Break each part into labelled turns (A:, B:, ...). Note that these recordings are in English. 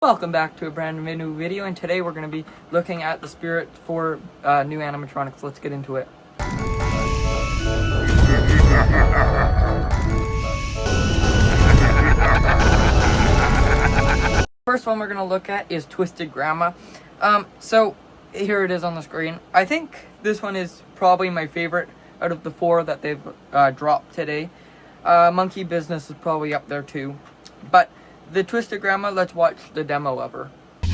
A: Welcome back to a brand new video, and today we're going to be looking at the Spirit for new animatronics. Let's get into it. First one we're going to look at is Twisted Grandma. So here it is on the screen. I think this one is probably my favorite out of the four that they've dropped today. Monkey Business is probably up there too, but the Twisted Grandma, let's watch the demo of her.
B: That's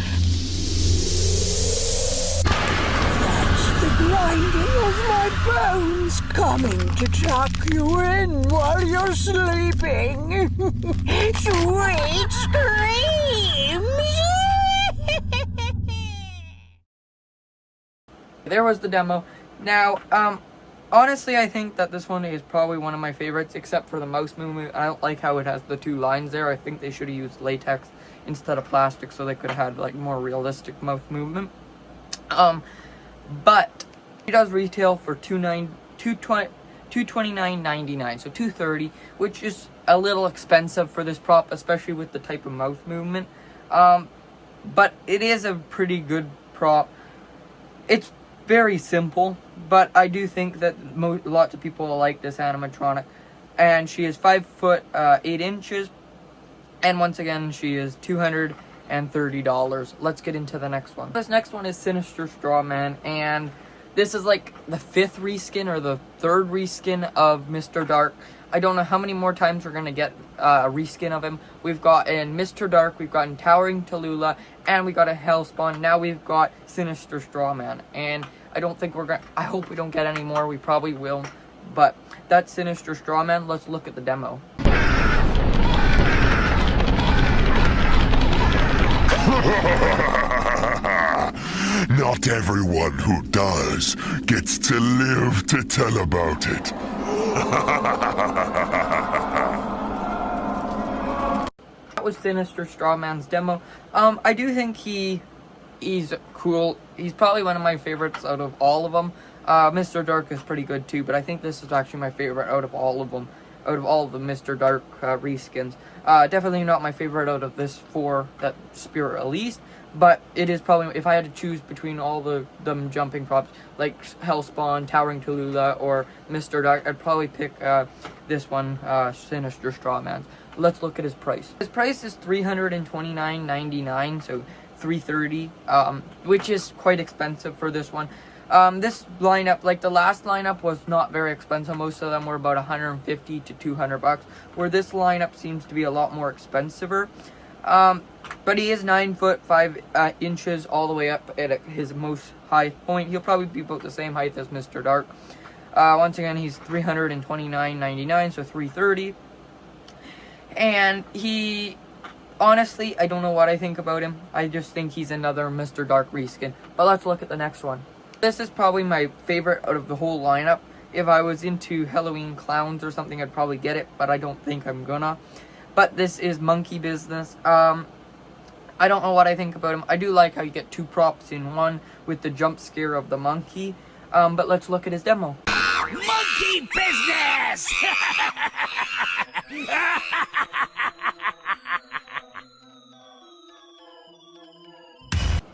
B: the grinding of my bones coming to tuck you in while you're sleeping. Sweet screams!
A: There was the demo. Now, honestly, I think that this one is probably one of my favorites, except for the mouse movement. I don't like how it has the two lines there. I think they should have used latex instead of plastic so they could have had like more realistic mouth movement. But it does retail for $229.99, so $230, which is a little expensive for this prop, especially with the type of mouth movement. But it is a pretty good prop. It's very simple, but I do think that lots of people like this animatronic. And she is 5 foot 8 inches, and once again she is $230. Let's get into the next one. This next one is Sinister Strawman, and this is like the 5th reskin or the 3rd reskin of Mr. Dark. I don't know how many more times we're gonna get a reskin of him. We've got in Mr. Dark, we've gotten Towering Tallulah, and we got a Hellspawn. Now we've got Sinister Strawman, and I don't think we're gonna. I hope we don't get any more. We probably will, but that's Sinister Strawman. Let's look at the demo.
C: Not everyone who does gets to live to tell about it.
A: That was Sinister Strawman's demo. I do think he's cool. He's probably one of my favorites out of all of them. Mr. Dark is pretty good too, but I think this is actually my favorite out of all of them. Out of all of the Mr. Dark reskins. Definitely not my favorite out of this 4 that Spirit released, but it is probably, if I had to choose between all them jumping props, like Hellspawn, Towering Tallulah, or Mr. Dark, I'd probably pick this one, Sinister Strawman. Let's look at his price. His price is $329.99, so $330, which is quite expensive for this one. This lineup, like the last lineup, was not very expensive. Most of them were about $150 to $200, where this lineup seems to be a lot more expensiver. But he is 9 foot 5 inches all the way up at his most high point. He'll probably be about the same height as Mr. Dark. Once again, he's $329.99, so $330. And he, honestly, I don't know what I think about him. I just think he's another Mr. Dark reskin. But let's look at the next one. This is probably my favorite out of the whole lineup. If I was into Halloween clowns or something, I'd probably get it, but I don't think I'm gonna. But this is Monkey Business. I don't know what I think about him. I do like how you get 2 props in one with the jump scare of the monkey. But let's look at his demo.
B: Monkey business!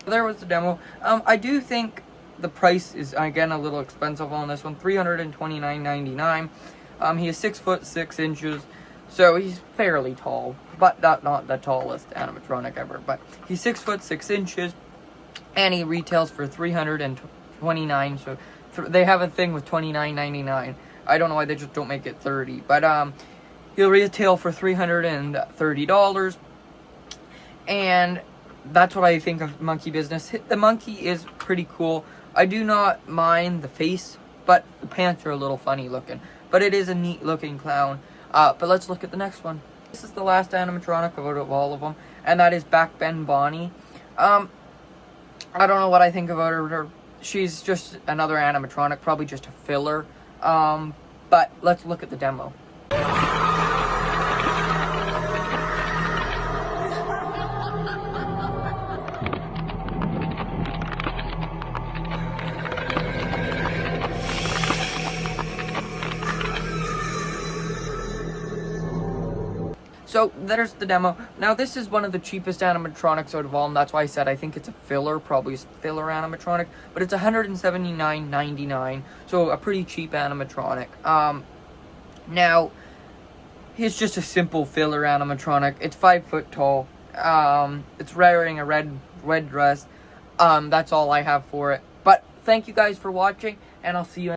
A: There was the demo. I do think the price is, again, a little expensive on this one. $329.99. He is 6 foot 6 inches, so he's fairly tall, but not the tallest animatronic ever. But he's 6 foot 6 inches, and he retails for $329. So they have a thing with $29.99. I don't know why they just don't make it $30, but he'll retail for $330, and that's what I think of Monkey Business. The monkey is pretty cool. I do not mind the face, but the pants are a little funny looking. But it is a neat looking clown. But let's look at the next one. This is the last animatronic out of all of them, and that is Backbend Bonnie. I don't know what I think about her. She's just another animatronic, probably just a filler. But let's look at the demo. So there's the demo. Now this is one of the cheapest animatronics out of all, and that's why I said I think it's a filler, probably a filler animatronic, but it's $179.99, so a pretty cheap animatronic. Now, here's just a simple filler animatronic. It's 5 foot tall. It's wearing a red dress. That's all I have for it. But thank you guys for watching, and I'll see you